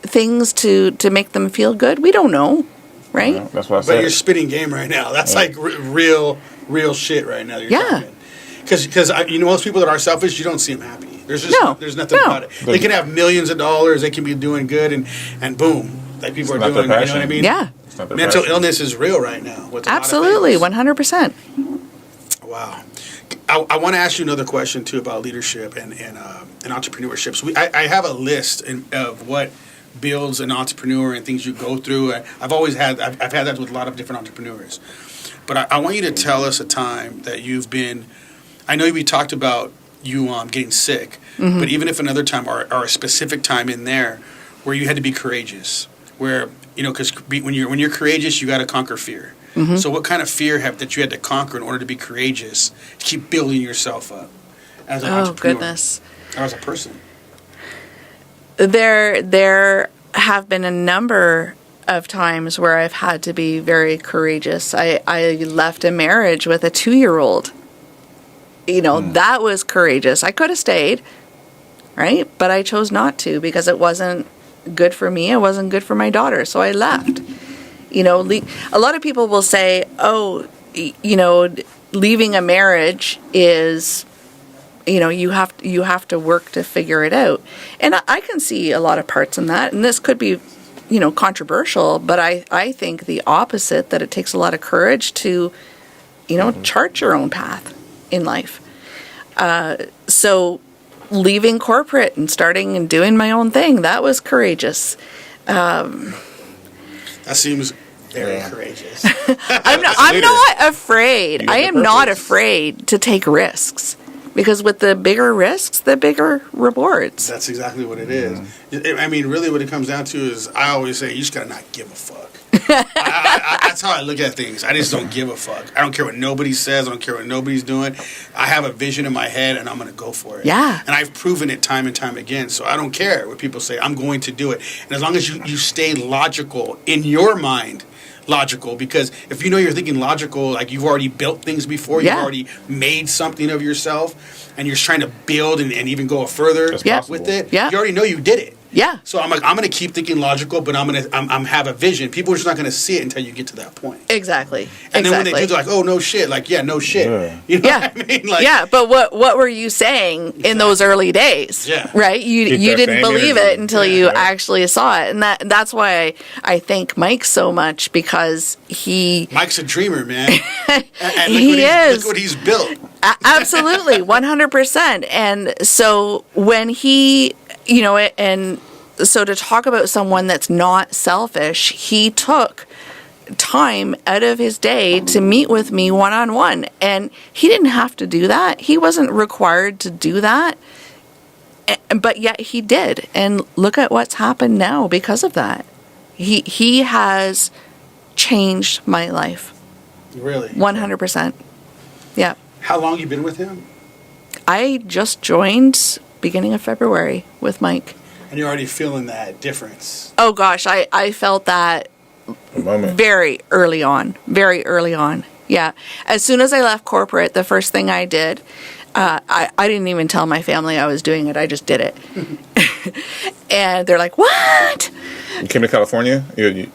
things to make them feel good. We don't know, right? Yeah, that's what I But said. you're spitting game right now. That's like real shit right now. Yeah. Because most people that are selfish, you don't see them happy. There's just No. there's nothing No. about it. They can have millions of dollars. They can be doing good, and boom, like people It's are not their doing. You know what I passion. mean? Yeah. It's not their Mental passion. illness is real right now. With a lot of Absolutely, things. 100%. Wow. I want to ask you another question too about leadership and entrepreneurship. So I have a list of what builds an entrepreneur and things you go through. I've had that with a lot of different entrepreneurs. But I want you to tell us a time that you've been. I know we talked about you getting sick, but even if another time or a specific time in there where you had to be courageous, where because when you're courageous, you got to conquer fear. So what kind of fear that you had to conquer in order to be courageous to keep building yourself up as an entrepreneur? Goodness. Or as a person? There have been a number of times where I've had to be very courageous. I left a marriage with a 2-year-old. That was courageous. I could have stayed, right? But I chose not to because it wasn't good for me. It wasn't good for my daughter. So I left. A lot of people will say, leaving a marriage is, you have to work to figure it out. And I can see a lot of parts in that. And this could be, controversial, but I think the opposite, that it takes a lot of courage to, chart your own path in life. So leaving corporate and starting and doing my own thing, that was courageous. That seems very courageous. I'm not afraid. I am not afraid to take risks, because with the bigger risks, the bigger rewards. That's exactly what it is. I mean, really what it comes down to is I always say you just gotta not give a fuck. That's how I look at things. I just don't give a fuck. I don't care what nobody says. I don't care what nobody's doing. I have a vision in my head, and I'm going to go for it. Yeah. And I've proven it time and time again, so I don't care what people say. I'm going to do it. And as long as you stay logical in your mind, because if you're thinking logical, like you've already built things before, you've already made something of yourself, and you're trying to build and even go further Yeah. with it, Yeah. you already know you did it. Yeah. So I'm like, I'm gonna keep thinking logical, but I'm have a vision. People are just not gonna see it until you get to that point. Exactly. And then when they do, they're like, oh, no shit. Like, yeah, no shit. Yeah. You know Yeah. what I mean? Like, Yeah, but what were you saying in those early days? Yeah. Right? Keep You that didn't same believe energy. it until Yeah. you Right. actually saw it. And that's why I thank Mike so much, because he Mike's a dreamer, man. And He is. Look what he's built. absolutely 100%. And so when he, and so to talk about someone that's not selfish, he took time out of his day to meet with me one-on-one, and he didn't have to do that. He wasn't required to do that, but yet he did. And look at what's happened now because of that. He has changed my life Really. 100%. Yeah. How long you been with him? I just joined beginning of February with Mike. And you're already feeling that difference. Oh gosh, I felt that Moment. very early on. Very early on. Yeah. As soon as I left corporate, the first thing I did, I didn't even tell my family I was doing it. I just did it. And they're like, what? You came to California? You,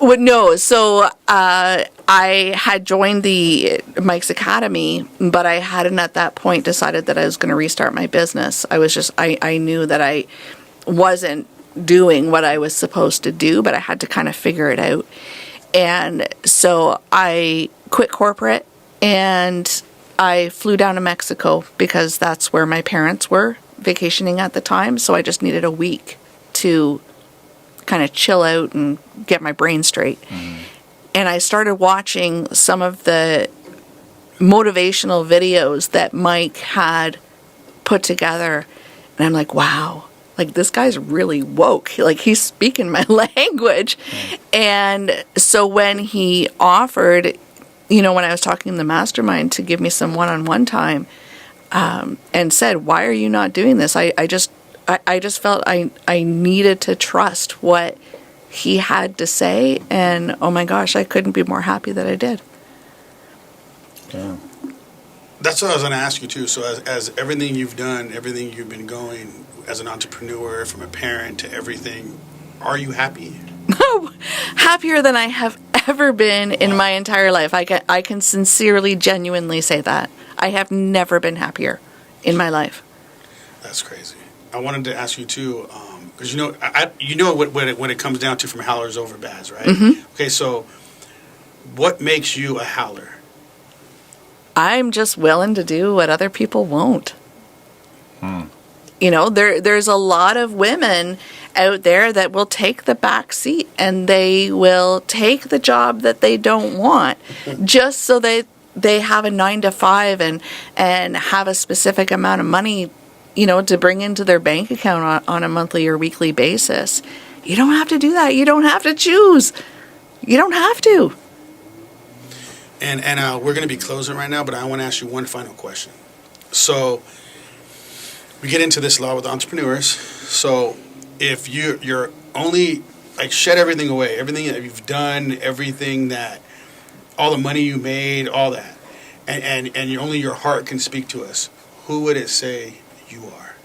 Well, no. So I had joined the Mike's Academy, but I hadn't at that point decided that I was going to restart my business. I knew that I wasn't doing what I was supposed to do, but I had to kind of figure it out. And so I quit corporate and I flew down to Mexico because that's where my parents were vacationing at the time. So I just needed a week to kind of chill out and get my brain straight. And I started watching some of the motivational videos that Mike had put together. And I'm like, wow, like this guy's really woke. Like he's speaking my language. And so when he offered, when I was talking in the mastermind to give me some one-on-one time, and said, why are you not doing this? I just felt I needed to trust what he had to say, and oh my gosh, I couldn't be more happy that I did. yeah. That's what I was going to ask you, too. So as everything you've done, everything you've been going as an entrepreneur, from a parent to everything, are you happy? Happier than I have ever been in my entire life. I can sincerely, genuinely say that. I have never been happier in my life. That's crazy. I wanted to ask you, too, because what it comes down to from howlers over bads, right? Mm-hmm. Okay, so what makes you a howler? I'm just willing to do what other people won't. There's a lot of women out there that will take the back seat and they will take the job that they don't want just so they have a 9 to 5 and have a specific amount of money, to bring into their bank account on a monthly or weekly basis. You don't have to do that. You don't have to choose. You don't have to. And we're going to be closing right now, but I want to ask you one final question. So we get into this law with entrepreneurs. So if you're only, like, shed everything away, everything that you've done, everything that, all the money you made, all that, and only your heart can speak to us, who would it say you are?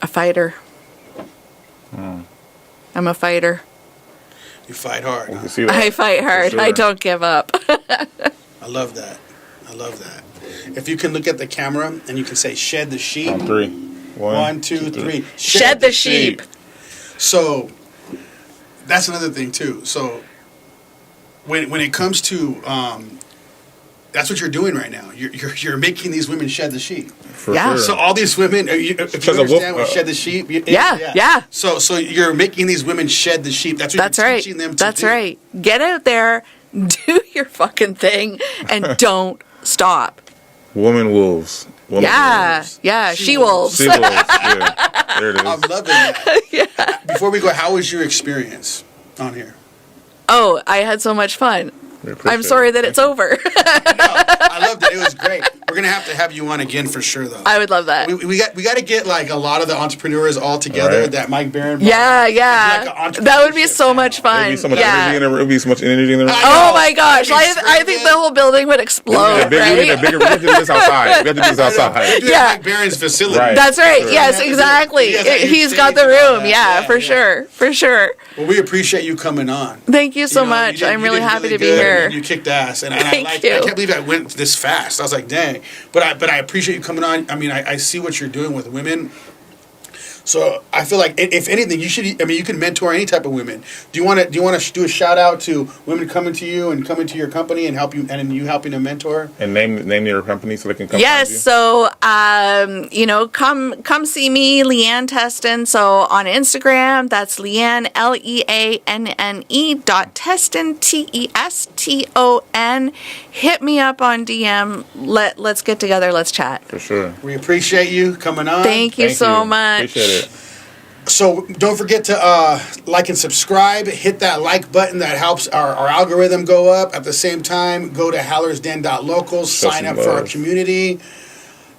A fighter. I'm a fighter. You fight hard. You Huh? can see that. I fight hard. For I sure. don't give up. I love that. I love that. If you can look at the camera and you can say, shed the sheep. On 3. 1, 2, 3. Shed the sheep. So that's another thing too. So when it comes to that's what you're doing right now. You're making these women shed the sheep. For Yeah. sure. So all these women, if you Because of understand wolf- what shed the sheep, Yeah. So you're making these women shed the sheep. That's what That's you're right. teaching them to That's do. right. Get out there, do your fucking thing, and don't stop. Woman wolves. Woman Yeah. wolves. Yeah. She She wolves. Sea wolves. Yeah. There it I'm is. loving that. Before we go, how was your experience on here? Oh, I had so much fun. We appreciate I'm sorry it. that it's over. I loved it. It was great. We're gonna have to have you on again for sure, though. I would love that. We got to get like a lot of the entrepreneurs all together. Right. That Mike Barron. Yeah, Like yeah. an That would be so much There'd fun. be so much Yeah. energy in the room. There'd be so much energy in the room. I Oh know. my gosh! It'd be I think the whole building would explode, We need a right? bigger. We have to do this outside. We have to do this We outside. do it Yeah. at Mike Barron's facility. Right. That's right. Sure. Yes, Yeah, exactly. yeah, you He's say got the anything about room. that. Yeah, Yeah, for yeah. sure. For sure. Well, we appreciate you coming on. Thank you so You know, much. you did- I'm you really did happy to be good, here. and you kicked ass, and I Thank like. you. I can't believe I went this fast. I was like, dang. But I appreciate you coming on. I mean, I see what you're doing with women. So I feel like if anything, you should. I mean, you can mentor any type of women. Do you want to do a shout out to women coming to you and coming to your company and help you and you helping them mentor? And name your company so they can come. Yes, find you. so come see me, Leanne Teston. So on Instagram, that's Leanne LEANNE.Teston TESTON. Hit me up on DM. Let's get together. Let's chat. For sure. We appreciate you coming on. Thank you so much. Appreciate it. So don't forget to like and subscribe. Hit that like button that helps our algorithm go up. At the same time, go to hallersden.local, sign some up for our love. community.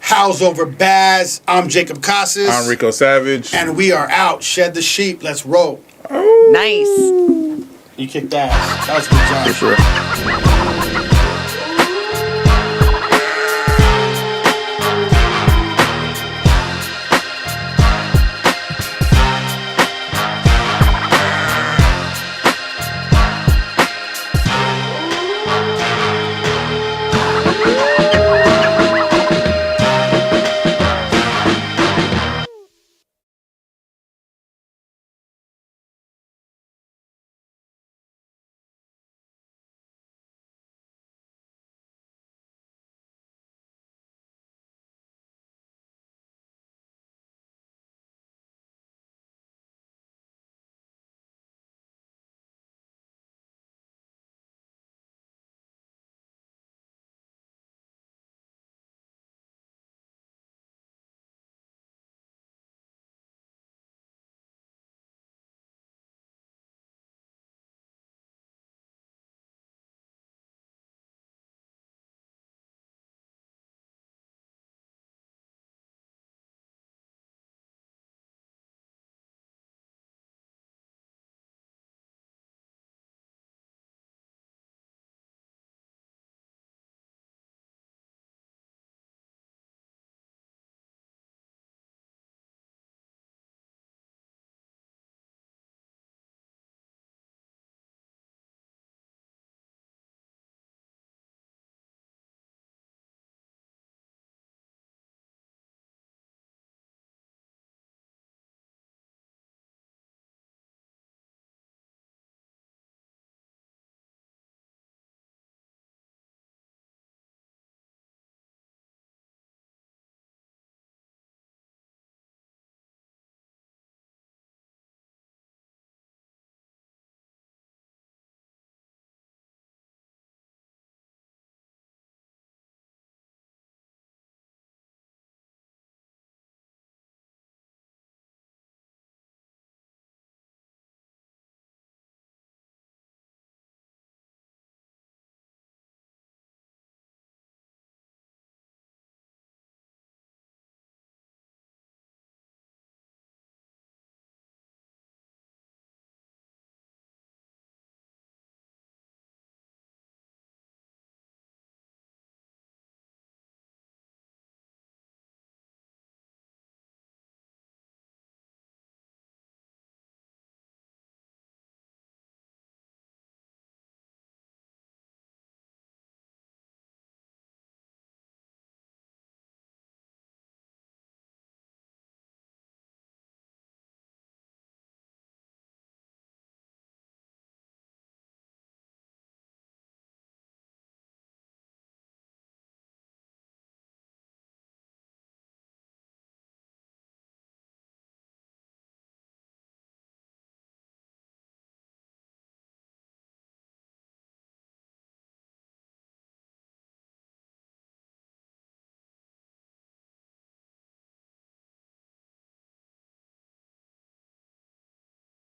Howls over Baz. I'm Jacob Casas. I'm Rico Savage. And we are out. Shed the sheep. Let's roll. Nice. You kicked ass. That was a good job. For sure.